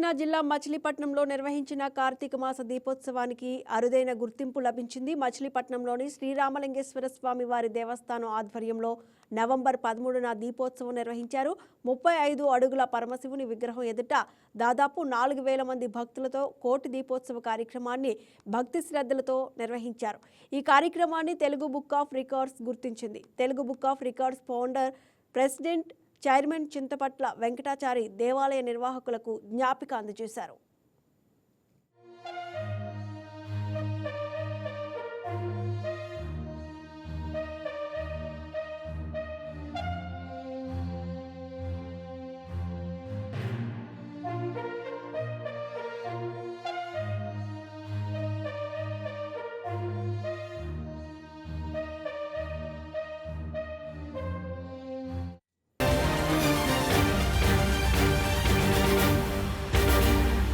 కృష్ణా జిల్లా మచిలీపట్నంలో నిర్వహించిన కార్తీక మాస దీపోత్సవానికి అరుదైన గుర్తింపు లభించింది. మచిలీపట్నంలోని శ్రీరామలింగేశ్వర స్వామి వారి దేవస్థానం ఆధ్వర్యంలో నవంబర్ 13న దీపోత్సవం నిర్వహించారు. 35 అడుగుల పరమశివుని విగ్రహం ఎదుట దాదాపు 4000 మంది భక్తులతో కోటి దీపోత్సవ కార్యక్రమాన్ని భక్తి శ్రద్ధలతో నిర్వహించారు. ఈ కార్యక్రమాన్ని తెలుగు బుక్ ఆఫ్ రికార్డ్స్ గుర్తించింది. Telugu book of records founder, president, chairman Chinthapatla Venkatachari దేవాలయ నిర్వాహకులకు జ్ఞాపిక అందజేశారు.